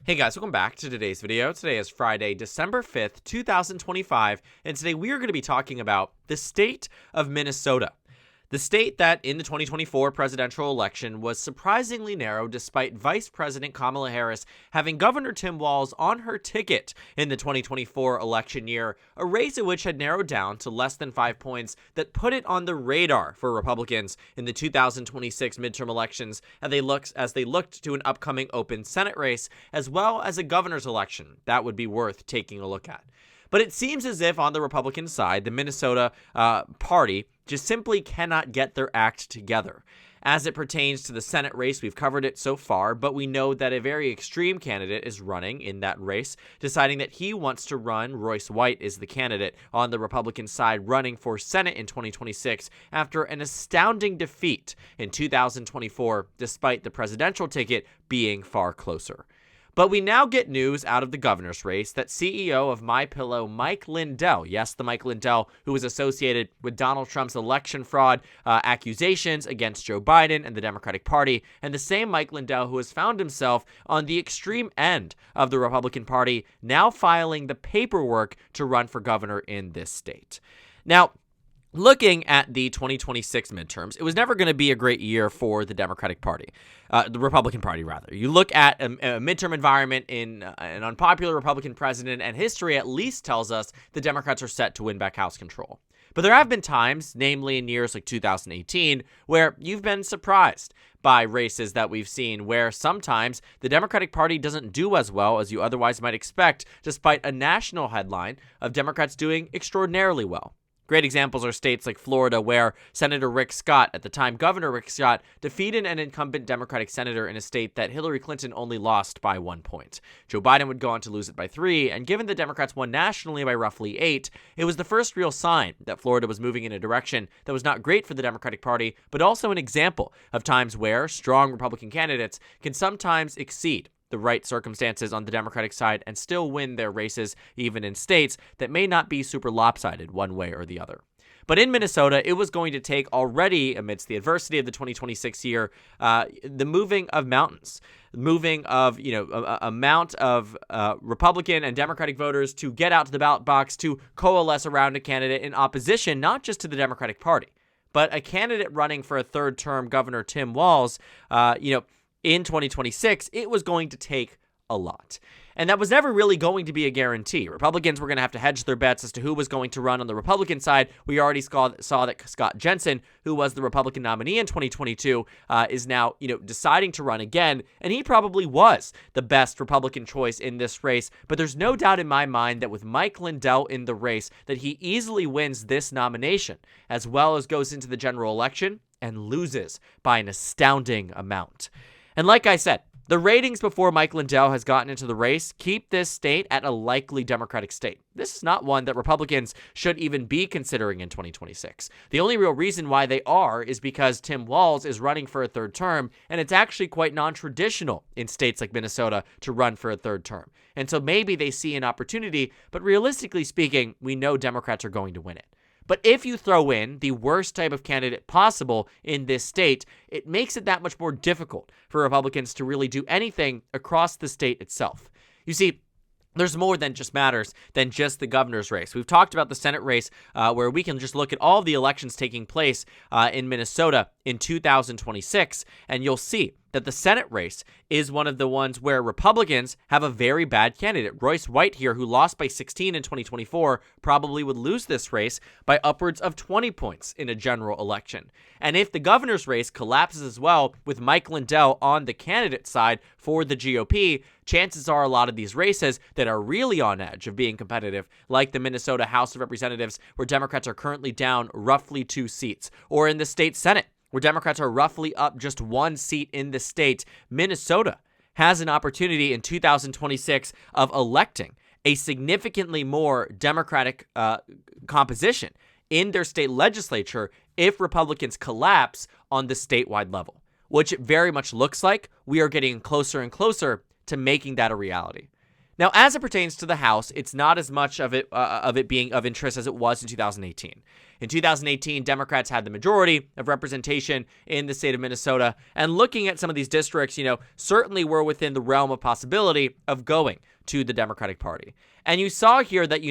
Hey guys, welcome back to today's video. Today is Friday, December 5th, 2025, and today we are going to be talking about the state of Minnesota. The state that in the 2024 presidential election was surprisingly narrow despite Vice President Kamala Harris having Governor Tim Walz on her ticket in the 2024 election year, a race in which had narrowed down to less than 5 points that put it on the radar for Republicans in the 2026 midterm elections as they looked to an upcoming open Senate race, as well as a governor's election that would be worth taking a look at. But it seems as if on the Republican side, the Minnesota party just simply cannot get their act together. As it pertains to the Senate race, we've covered it so far, but we know that a very extreme candidate is running in that race, deciding that he wants to run. Royce White is the candidate on the Republican side running for Senate in 2026 after an astounding defeat in 2024, despite the presidential ticket being far closer. But we now get news out of the governor's race that CEO of MyPillow, Mike Lindell, yes, the Mike Lindell who was associated with Donald Trump's election fraud accusations against Joe Biden and the Democratic Party, and the same Mike Lindell who has found himself on the extreme end of the Republican Party, now filing the paperwork to run for governor in this state. Now, looking at the 2026 midterms, it was never going to be a great year for the Democratic Party, the Republican Party, rather. You look at a midterm environment in an unpopular Republican president, and history at least tells us the Democrats are set to win back House control. But there have been times, namely in years like 2018, where you've been surprised by races that we've seen where sometimes the Democratic Party doesn't do as well as you otherwise might expect, despite a national headline of Democrats doing extraordinarily well. Great examples are states like Florida, where Senator Rick Scott, at the time Governor Rick Scott, defeated an incumbent Democratic senator in a state that Hillary Clinton only lost by 1 point. Joe Biden would go on to lose it by 3, and given the Democrats won nationally by roughly 8, it was the first real sign that Florida was moving in a direction that was not great for the Democratic Party, but also an example of times where strong Republican candidates can sometimes exceed the right circumstances on the Democratic side and still win their races, even in states that may not be super lopsided one way or the other. But in Minnesota, it was going to take, already amidst the adversity of the 2026 year, the moving of mountains, moving of a amount of Republican and Democratic voters to get out to the ballot box to coalesce around a candidate in opposition, not just to the Democratic Party, but a candidate running for a third term, Governor Tim Walz, in 2026, it was going to take a lot. And that was never really going to be a guarantee. Republicans were going to have to hedge their bets as to who was going to run on the Republican side. We already saw that Scott Jensen, who was the Republican nominee in 2022, is now, deciding to run again. And he probably was the best Republican choice in this race. But there's no doubt in my mind that with Mike Lindell in the race, that he easily wins this nomination, as well as goes into the general election and loses by an astounding amount. And like I said, the ratings before Mike Lindell has gotten into the race keep this state at a likely Democratic state. This is not one that Republicans should even be considering in 2026. The only real reason why they are is because Tim Walz is running for a third term, and it's actually quite non-traditional in states like Minnesota to run for a third term. And so maybe they see an opportunity, but realistically speaking, we know Democrats are going to win it. But if you throw in the worst type of candidate possible in this state, it makes it that much more difficult for Republicans to really do anything across the state itself. You see, there's more than just matters than just the governor's race. We've talked about the Senate race where we can just look at all of the elections taking place in Minnesota in 2026, and you'll see that the Senate race is one of the ones where Republicans have a very bad candidate. Royce White here, who lost by 16 in 2024, probably would lose this race by upwards of 20 points in a general election. And if the governor's race collapses as well, with Mike Lindell on the candidate side for the GOP, chances are a lot of these races that are really on edge of being competitive, like the Minnesota House of Representatives, where Democrats are currently down roughly 2 seats, or in the state Senate, where Democrats are roughly up just 1 seat in the state, Minnesota has an opportunity in 2026 of electing a significantly more Democratic composition in their state legislature if Republicans collapse on the statewide level, which it very much looks like we are getting closer and closer to making that a reality. Now, as it pertains to the House, it's not as much of it being of interest as it was in 2018. In 2018, Democrats had the majority of representation in the state of Minnesota, and looking at some of these districts, certainly were within the realm of possibility of going to the Democratic Party. And you saw here that,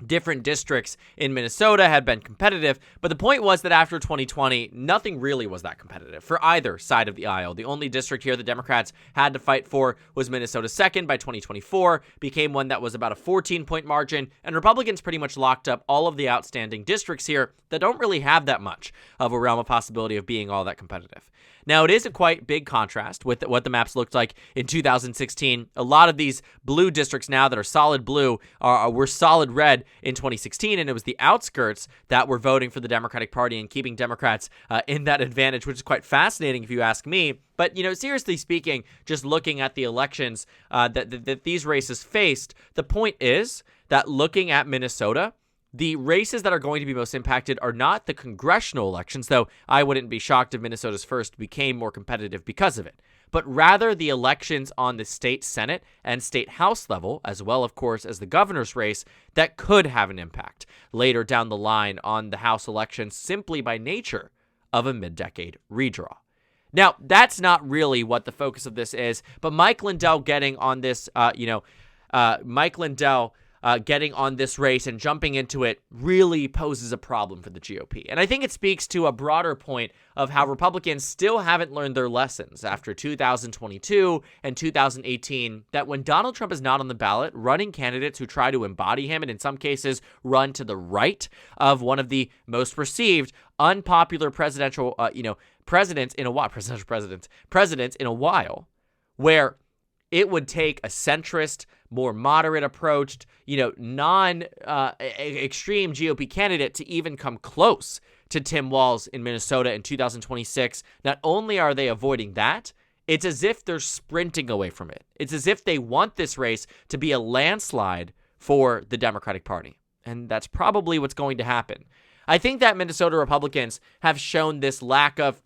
different districts in Minnesota had been competitive, but the point was that after 2020, nothing really was that competitive for either side of the aisle. The only district here the Democrats had to fight for was Minnesota's 2nd by 2024, became one that was about a 14-point margin, and Republicans pretty much locked up all of the outstanding districts here that don't really have that much of a realm of possibility of being all that competitive. Now, it is a quite big contrast with what the maps looked like in 2016. A lot of these blue districts now that are solid blue were solid red in 2016, and it was the outskirts that were voting for the Democratic Party and keeping Democrats in that advantage, which is quite fascinating if you ask me. But, seriously speaking, just looking at the elections that these races faced, the point is that looking at Minnesota, the races that are going to be most impacted are not the congressional elections, though I wouldn't be shocked if Minnesota's 1st became more competitive because of it, but rather the elections on the state Senate and state House level, as well, of course, as the governor's race, that could have an impact later down the line on the House elections simply by nature of a mid-decade redraw. Now, that's not really what the focus of this is, but Mike Lindell getting on this, getting on this race and jumping into it really poses a problem for the GOP. And I think it speaks to a broader point of how Republicans still haven't learned their lessons after 2022 and 2018, that when Donald Trump is not on the ballot, running candidates who try to embody him and in some cases run to the right of one of the most perceived unpopular presidents in a while, where it would take a centrist, more moderate approached, non-extreme GOP candidate to even come close to Tim Walz in Minnesota in 2026. Not only are they avoiding that, it's as if they're sprinting away from it. It's as if they want this race to be a landslide for the Democratic Party. And that's probably what's going to happen. I think that Minnesota Republicans have shown this lack of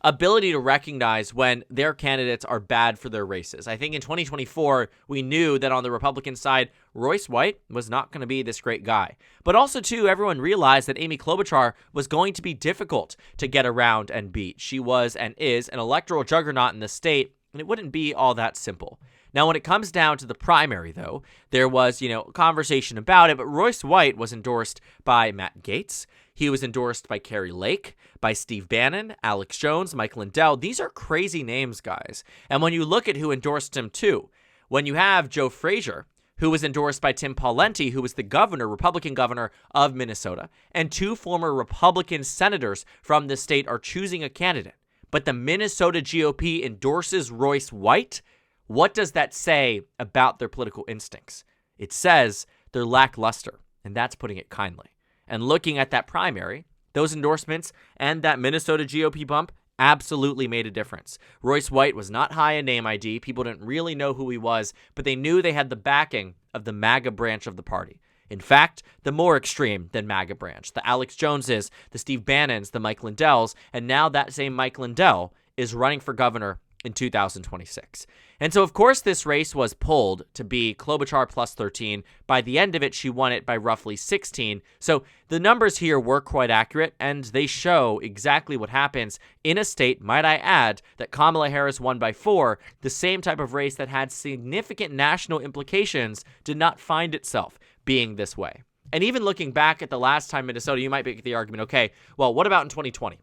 ability to recognize when their candidates are bad for their races. I think in 2024, we knew that on the Republican side, Royce White was not going to be this great guy. But also, too, everyone realized that Amy Klobuchar was going to be difficult to get around and beat. She was and is an electoral juggernaut in the state, and it wouldn't be all that simple. Now, when it comes down to the primary, though, there was, conversation about it, but Royce White was endorsed by Matt Gaetz. He was endorsed by Kari Lake, by Steve Bannon, Alex Jones, Mike Lindell. These are crazy names, guys. And when you look at who endorsed him, too, when you have Joe Frazier, who was endorsed by Tim Pawlenty, who was the Republican governor of Minnesota, and 2 former Republican senators from the state are choosing a candidate, but the Minnesota GOP endorses Royce White, what does that say about their political instincts? It says they're lackluster, and that's putting it kindly. And looking at that primary, those endorsements and that Minnesota GOP bump absolutely made a difference. Royce White was not high in name ID. People didn't really know who he was, but they knew they had the backing of the MAGA branch of the party. In fact, the more extreme than MAGA branch. The Alex Joneses, the Steve Bannons, the Mike Lindells, and now that same Mike Lindell is running for governor in 2026. And so, of course, this race was pulled to be Klobuchar plus 13. By the end of it, she won it by roughly 16. So the numbers here were quite accurate, and they show exactly what happens in a state, might I add, that Kamala Harris won by 4. The same type of race that had significant national implications did not find itself being this way. And even looking back at the last time Minnesota, you might make the argument, okay, well, what about in 2020?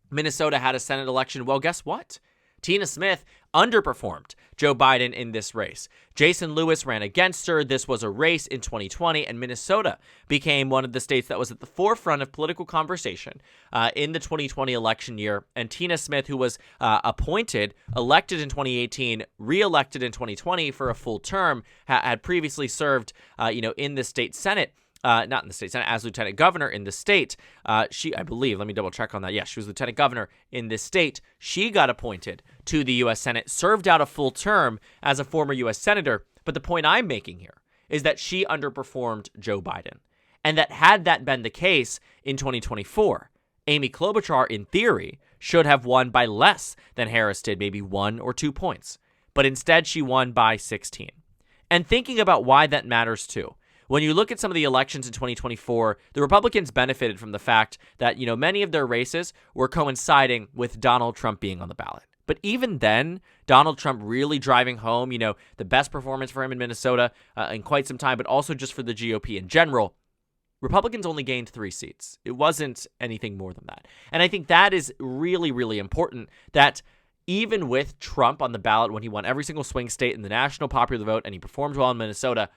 Minnesota had a Senate election. Well, guess what? Tina Smith underperformed Joe Biden in this race. Jason Lewis ran against her. This was a race in 2020, and Minnesota became one of the states that was at the forefront of political conversation in the 2020 election year. And Tina Smith, who was elected in 2018, reelected in 2020 for a full term, had previously served, in the state Senate. Not in the state Senate, as lieutenant governor in the state. I believe, let me double check on that. Yes, she was lieutenant governor in this state. She got appointed to the U.S. Senate, served out a full term as a former U.S. senator. But the point I'm making here is that she underperformed Joe Biden. And that had that been the case in 2024, Amy Klobuchar, in theory, should have won by less than Harris did, maybe 1 or 2 points. But instead, she won by 16. And thinking about why that matters too. When you look at some of the elections in 2024, the Republicans benefited from the fact that, many of their races were coinciding with Donald Trump being on the ballot. But even then, Donald Trump really driving home, the best performance for him in Minnesota in quite some time, but also just for the GOP in general, Republicans only gained 3 seats. It wasn't anything more than that. And I think that is really, really important, that even with Trump on the ballot when he won every single swing state in the national popular vote and he performed well in Minnesota,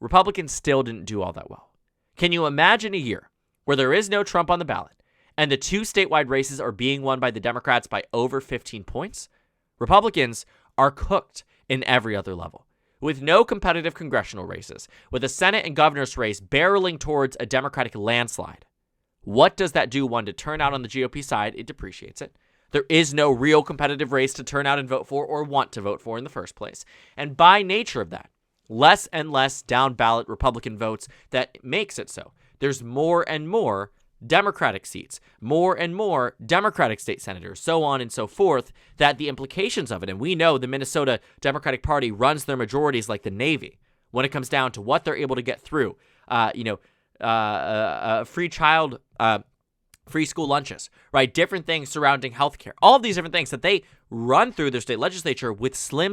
Republicans still didn't do all that well. Can you imagine a year where there is no Trump on the ballot and the 2 statewide races are being won by the Democrats by over 15 points? Republicans are cooked in every other level. With no competitive congressional races, with a Senate and governor's race barreling towards a Democratic landslide, what does that do, one, to turnout on the GOP side? It depreciates it. There is no real competitive race to turn out and vote for or want to vote for in the first place. And by nature of that, less and less down-ballot Republican votes, that makes it so. There's more and more Democratic seats, more and more Democratic state senators, so on and so forth, that the implications of it, and we know the Minnesota Democratic Party runs their majorities like the Navy when it comes down to what they're able to get through, free school lunches, right? Different things surrounding healthcare, all of these different things that they run through their state legislature with slim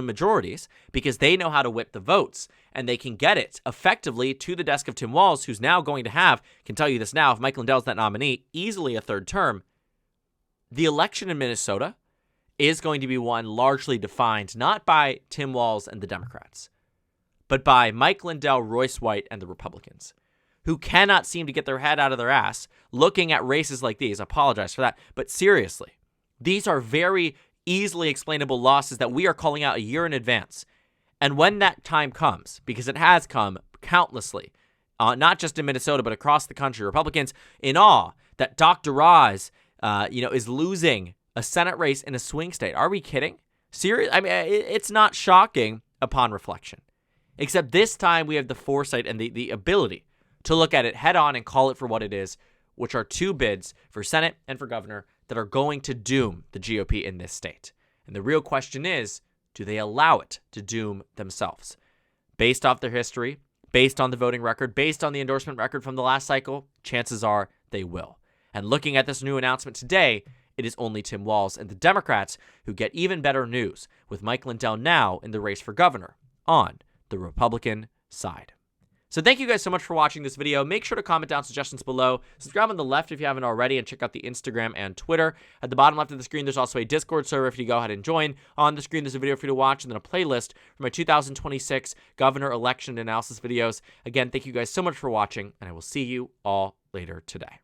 majorities because they know how to whip the votes and they can get it effectively to the desk of Tim Walz, who's now going to have, can tell you this now, if Mike Lindell's that nominee, easily a 3rd term. The election in Minnesota is going to be one largely defined not by Tim Walz and the Democrats, but by Mike Lindell, Royce White, and the Republicans, who cannot seem to get their head out of their ass looking at races like these. I apologize for that. But seriously, these are very easily explainable losses that we are calling out a year in advance. And when that time comes, because it has come countlessly, not just in Minnesota, but across the country, Republicans in awe that Dr. Oz, is losing a Senate race in a swing state. Are we kidding? Serious? I mean, it's not shocking upon reflection. Except this time we have the foresight and the ability to look at it head on and call it for what it is, which are 2 bids for Senate and for governor that are going to doom the GOP in this state. And the real question is, do they allow it to doom themselves? Based off their history, based on the voting record, based on the endorsement record from the last cycle, chances are they will. And looking at this new announcement today, it is only Tim Walz and the Democrats who get even better news, with Mike Lindell now in the race for governor on the Republican side. So thank you guys so much for watching this video. Make sure to comment down suggestions below. Subscribe on the left if you haven't already, and check out the Instagram and Twitter. At the bottom left of the screen, there's also a Discord server for you to go ahead and join. On the screen, there's a video for you to watch, and then a playlist for my 2026 governor election analysis videos. Again, thank you guys so much for watching, and I will see you all later today.